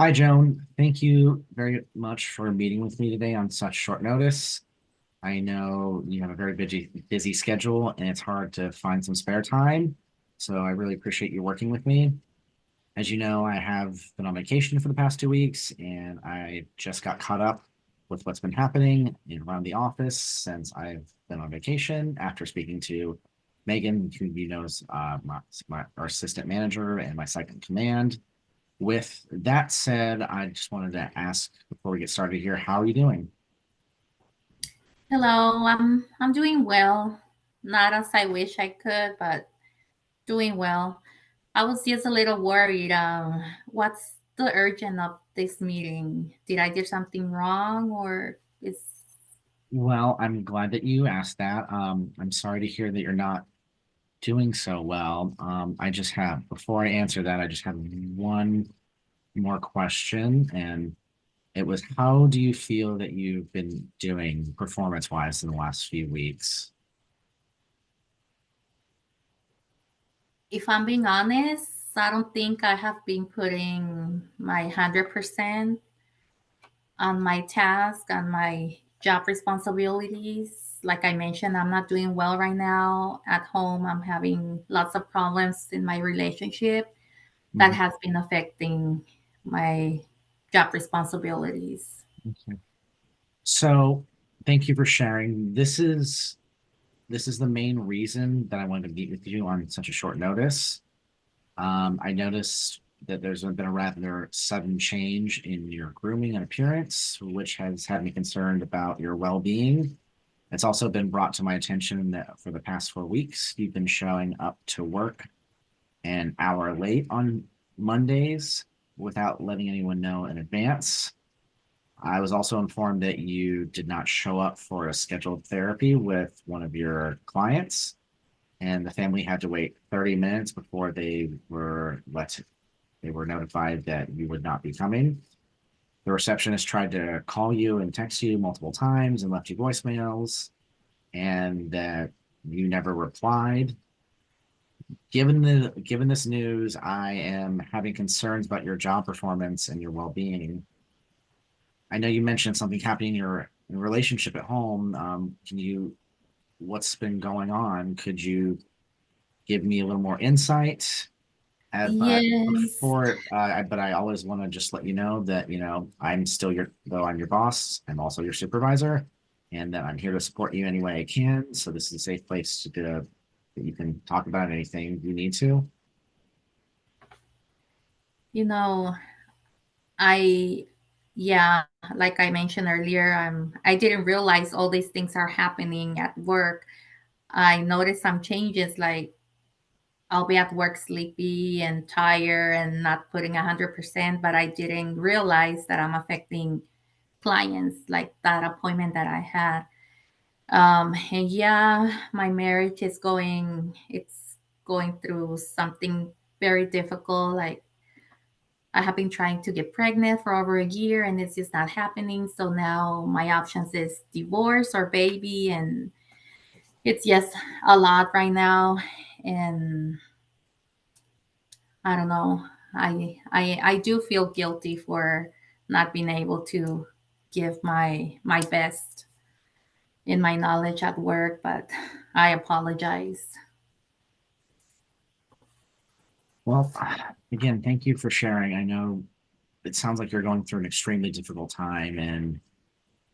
Hi, Joan. Thank you very much for meeting with me today on such short notice. I know you have a very busy schedule and it's hard to find some spare time. So I really appreciate you working with me. As you know, I have been on vacation for the past 2 weeks and I just got caught up with what's been happening around the office since I've been on vacation after speaking to Megan, who you know is our assistant manager and my second command. With that said, I just wanted to ask before we get started here, how are you doing? Hello, I'm doing well. Not as I wish I could, but doing well. I was just a little worried. What's the urgent of this meeting? Did I do something wrong, or is Well, I'm glad that you asked that. I'm sorry to hear that you're not doing so well. I just have, before I answer that, I just have one more question, and it was, how do you feel that you've been doing performance-wise in the last few weeks? if I'm being honest, I don't think I have been putting my 100% on my task, on my job responsibilities. Like I mentioned, I'm not doing well right now. At home, I'm having lots of problems in my relationship that Mhm. has been affecting my job responsibilities. Okay. So, thank you for sharing. This is the main reason that I wanted to meet with you on such a short notice. I noticed that there's been a rather sudden change in your grooming and appearance, which has had me concerned about your well-being. It's also been brought to my attention that for the past 4 weeks, you've been showing up to work an hour late on Mondays without letting anyone know in advance. I was also informed that you did not show up for a scheduled therapy with one of your clients, and the family had to wait 30 minutes before they were notified that you would not be coming. The receptionist tried to call you and text you multiple times and left you voicemails, and that you never replied. Given this news, I am having concerns about your job performance and your well-being. I know you mentioned something happening in your relationship at home. Can you What's been going on? Could you give me a little more insight? But Yes, but I always want to just let you know that though I'm your boss, I'm also your supervisor, and that I'm here to support you any way I can. So this is a safe place that you can talk about anything you need to. you know, I yeah, like I mentioned earlier, I didn't realize all these things are happening at work. I noticed some changes like I'll be at work sleepy and tired and not putting 100%, but I didn't realize that I'm affecting clients like that appointment that I had. And yeah, my marriage is it's going through something very difficult. Like I have been trying to get pregnant for over a year and it's just not happening. So now my options is divorce or baby. And it's just a lot right now. And I don't know. I do feel guilty for not being able to give my best in my knowledge at work, but I apologize. Well, again, thank you for sharing. I know it sounds like you're going through an extremely difficult time, and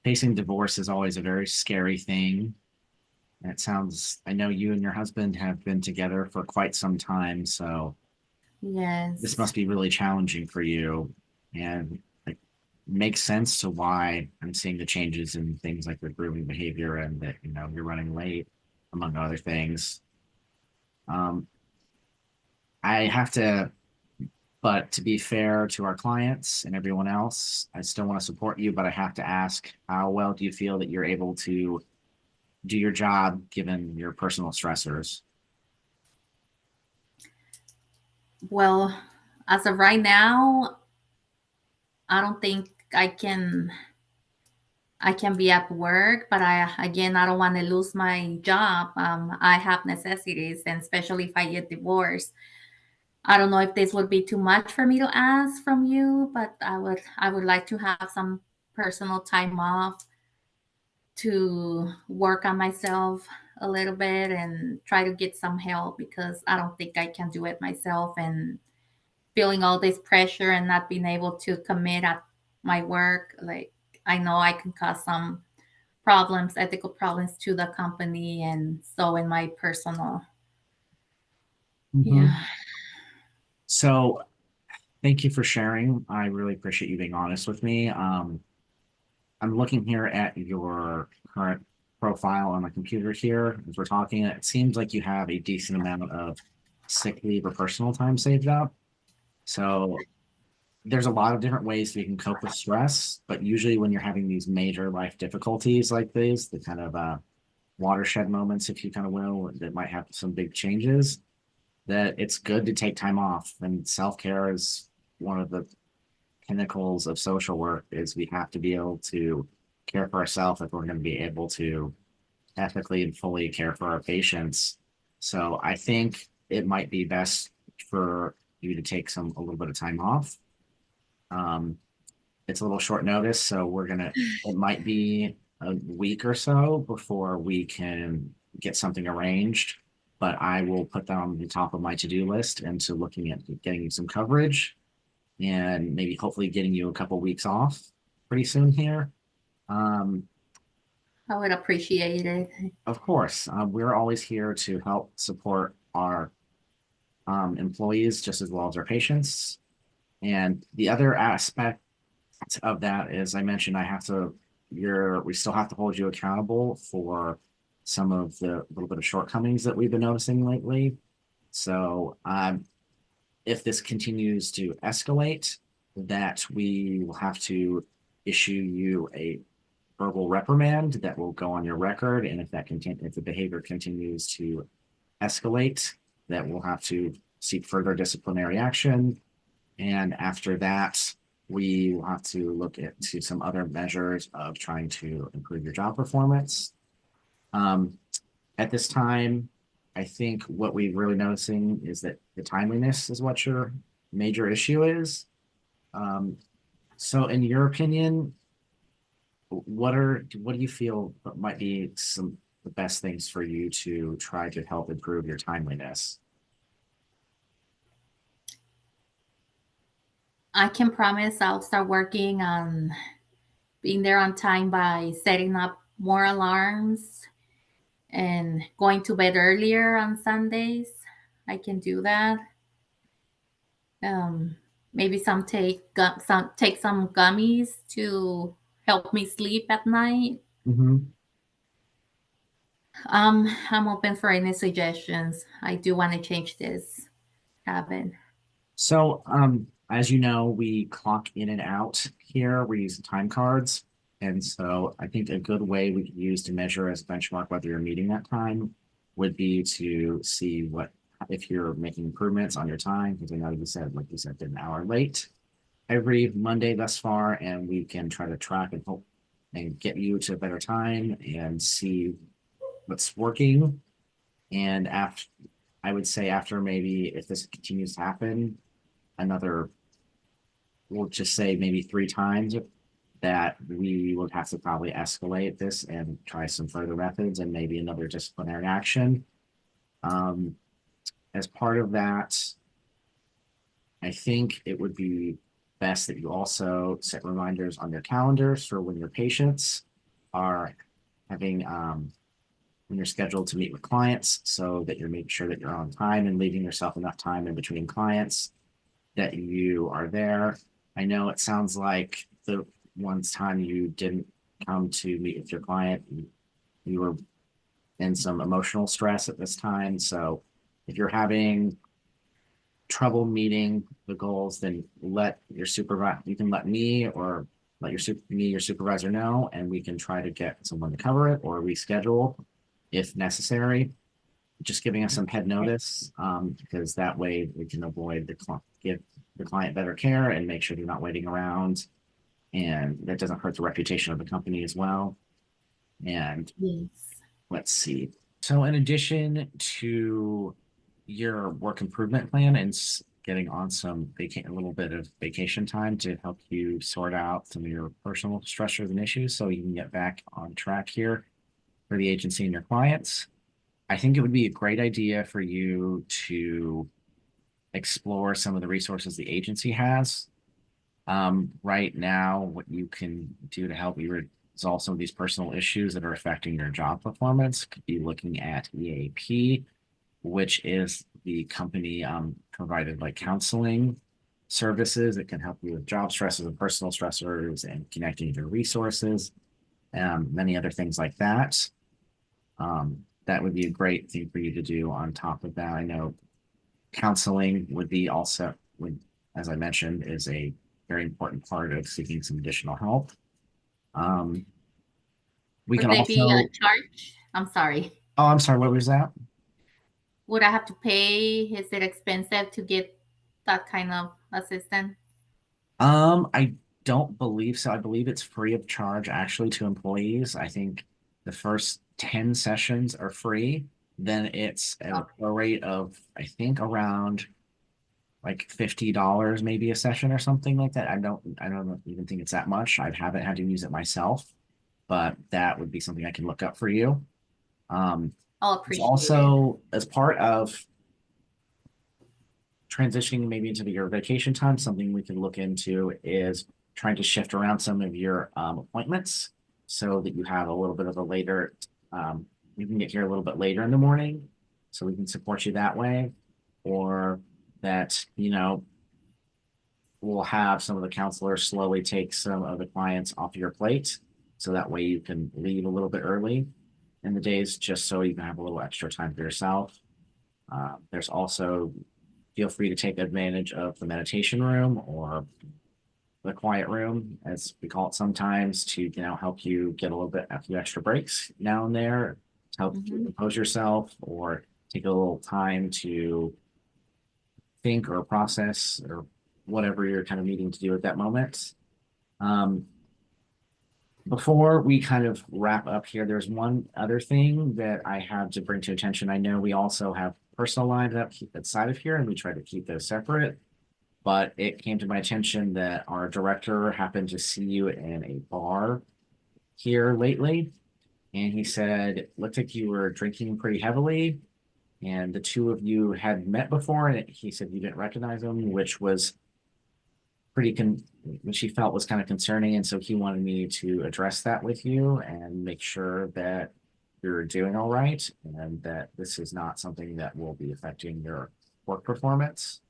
facing divorce is always a very scary thing. And I know you and your husband have been together for quite some time, so this Yes. must be really challenging for you. And it makes sense to why I'm seeing the changes in things like your grooming behavior and that, you're running late, among other things. Um, I have to, but to be fair to our clients and everyone else, I still want to support you, but I have to ask, how well do you feel that you're able to do your job given your personal stressors? Well, as of right now, I don't think I can be at work, but I don't want to lose my job. I have necessities, and especially if I get divorced. I don't know if this would be too much for me to ask from you, but I would like to have some personal time off to work on myself a little bit and try to get some help because I don't think I can do it myself, and feeling all this pressure and not being able to commit at my work, like I know I can cause some problems, ethical problems to the company and so in my personal. Hmm. Yeah. So thank you for sharing. I really appreciate you being honest with me. I'm looking here at your current profile on my computer here as we're talking. It seems like you have a decent amount of sick leave or personal time saved up. So there's a lot of different ways we can cope with stress, but usually when you're having these major life difficulties like these, the kind of watershed moments, if you kind of will, that might have some big changes, that it's good to take time off. And self-care is one of the pinnacles of social work is we have to be able to care for ourselves if we're going to be able to ethically and fully care for our patients. So I think it might be best for you to take a little bit of time off. Um, it's a little short notice, so it might be a week or so before we can get something arranged. But I will put that on the top of my to-do list into looking at getting you some coverage and maybe hopefully getting you a couple weeks off pretty soon here. Um, I would appreciate it. of course, we're always here to help support our employees just as well as our patients. And the other aspect of that is I mentioned we still have to hold you accountable for some of the little bit of shortcomings that we've been noticing lately. So if this continues to escalate, that we will have to issue you a verbal reprimand that will go on your record. And if the behavior continues to escalate, that we'll have to seek further disciplinary action. And after that, we will have to look into some other measures of trying to improve your job performance. Um, at this time, I think what we're really noticing is that the timeliness is what your major issue is. Um, so in your opinion, what do you feel might be some the best things for you to try to help improve your timeliness? I can promise I'll start working on being there on time by setting up more alarms and going to bed earlier on Sundays. I can do that. Um, Maybe take some gummies to help me sleep at night. Mhm. I'm open for any suggestions. I do want to change this habit. So, as you know, we clock in and out here. We use time cards. And so I think a good way we could use to measure as a benchmark whether you're meeting that time would be to see if you're making improvements on your time. Because I know like you said, been an hour late every Monday thus far, and we can try to track and hope and get you to a better time and see what's working. And I would say after maybe if this continues to happen, another, we'll just say maybe three times that we would have to probably escalate this and try some further methods and maybe another disciplinary action. Um, as part of that, I think it would be best that you also set reminders on your calendars for when your patients are having when you're scheduled to meet with clients so that you're making sure that you're on time and leaving yourself enough time in between clients that you are there. I know it sounds like the one time you didn't come to meet with your client, you were in some emotional stress at this time. So if you're having trouble meeting the goals, then you can let me or your supervisor know, and we can try to get someone to cover it or reschedule if necessary. Just giving us some head notice, because that way we can give the client better care and make sure they're not waiting around, and that doesn't hurt the reputation of the company as well. And Yes. let's see. So in addition to your work improvement plan, and getting on some a little bit of vacation time to help you sort out some of your personal stressors and issues so you can get back on track here for the agency and your clients. I think it would be a great idea for you to explore some of the resources the agency has. Right now, what you can do to help you resolve some of these personal issues that are affecting your job performance could be looking at EAP, which is the company provided like counseling services that can help you with job stresses and personal stressors and connecting to resources, many other things like that. That would be a great thing for you to do on top of that. I know counseling would be also, would, as I mentioned, is a very important part of seeking some additional help. Um, we Would can they be also, a charge? I'm sorry. oh, I'm sorry, what was that? Would I have to pay? Is it expensive to get that kind of assistance? I don't believe so. I believe it's free of charge actually to employees. I think the first 10 sessions are free. Then it's Okay. a rate of, I think, around like $50 maybe a session or something like that. I don't even think it's that much. I haven't had to use it myself, but that would be something I can look up for you. Um, I'll it's appreciate it. also as part of transitioning maybe into your vacation time, something we can look into is trying to shift around some of your appointments so that you have a little bit of a later, you can get here a little bit later in the morning so we can support you that way. Or that, we'll have some of the counselors slowly take some of the clients off your plate. So that way you can leave a little bit early in the days just so you can have a little extra time for yourself. There's also feel free to take advantage of the meditation room or the quiet room, as we call it sometimes, to help you get a few extra breaks now and there to help you Hmm. compose yourself or take a little time to think or process or whatever you're kind of needing to do at that moment. Um, Before we kind of wrap up here, there's one other thing that I have to bring to attention. I know we also have personal lines up outside of here, and we try to keep those separate. But it came to my attention that our director happened to see you in a bar here lately, and he said it looked like you were drinking pretty heavily, and the two of you had met before, and he said you didn't recognize him, which was pretty which he felt was kind of concerning, and so he wanted me to address that with you and make sure that you're doing all right and that this is not something that will be affecting your work performance.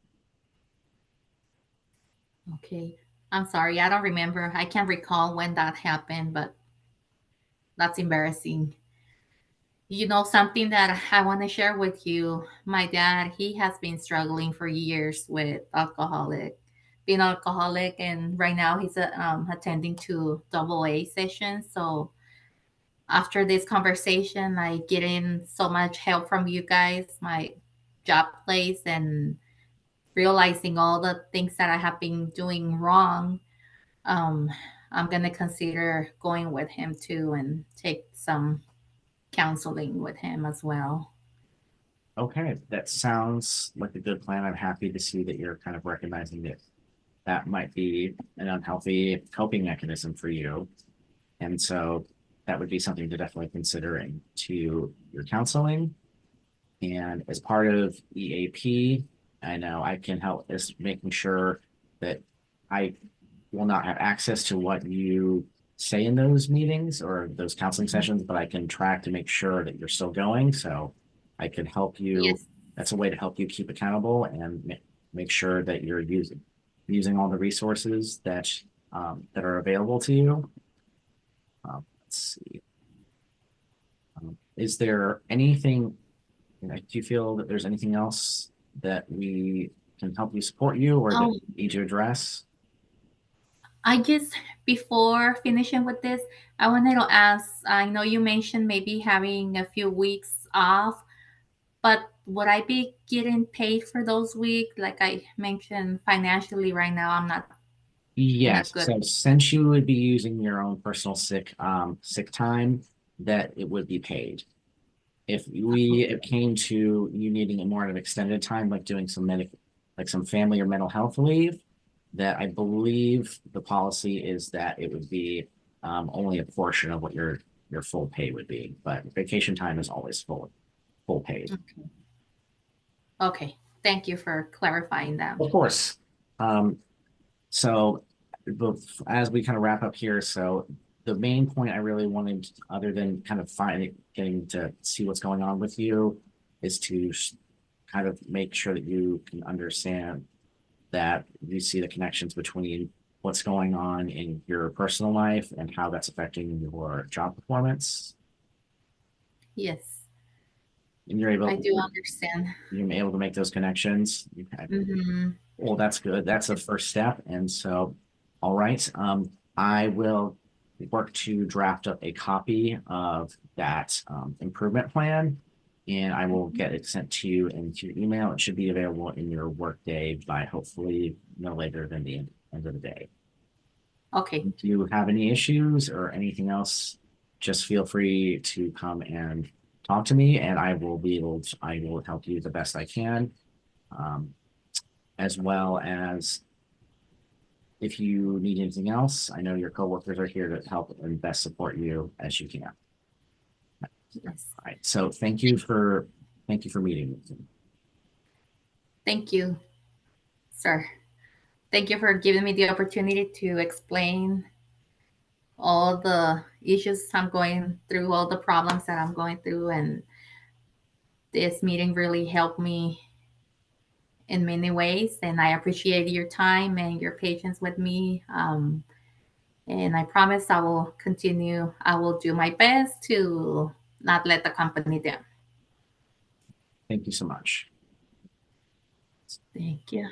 Okay. I'm sorry. I don't remember. I can't recall when that happened, but that's embarrassing. You know, something that I want to share with you. My dad, he has been struggling for years with being alcoholic, and right now he's attending to AA sessions. So after this conversation, I get in so much help from you guys, my job place, and realizing all the things that I have been doing wrong. Um, I'm gonna consider going with him too and take some counseling with him as well. Okay, that sounds like a good plan. I'm happy to see that you're kind of recognizing that that might be an unhealthy coping mechanism for you. And so that would be something to definitely consider into your counseling. And as part of EAP, I know I can help is making sure that I will not have access to what you say in those meetings or those counseling sessions, but I can track to make sure that you're still going. So I can help you. Yes. That's a way to help you keep accountable and make sure that you're using all the resources that are available to you. Let's see. Is there anything, do you feel that there's anything else that we can help you support you or that Um, you need to address? I guess before finishing with this, I wanted to ask. I know you mentioned maybe having a few weeks off, but would I be getting paid for those weeks? Like I mentioned, financially, right now, I'm not in a Yes. good. So since you would be using your own personal sick time, that it would be paid. If it came to you needing a more of an extended time, like doing some like some family or mental health leave, that I believe the policy is that it would be only a portion of what your full pay would be, but vacation time is always full paid. Okay. Thank you for clarifying that. Of course. Um, so as we kind of wrap up here, so the main point I really wanted, other than kind of finding getting to see what's going on with you, is to kind of make sure that you can understand that you see the connections between what's going on in your personal life and how that's affecting your job performance. Yes, And I do understand. you're able to make those connections. Hmm. Well, that's good. That's a first step. And so, all right, I will work to draft up a copy of that improvement plan, and I will get it sent to you into your email. It should be available in your workday by hopefully no later than the end of the day. Okay. If you have any issues or anything else, just feel free to come and talk to me, and I will help you the best I can. Um, as well as if you need anything else, I know your coworkers are here to help and best support you as you can. All Yes. right. So thank you for meeting with me. Thank you, sir. Thank you for giving me the opportunity to explain all the issues I'm going through, all the problems that I'm going through, and this meeting really helped me in many ways. And I appreciate your time and your patience with me. And I promise I will continue. I will do my best to not let the company down. Thank you so much. Thank you.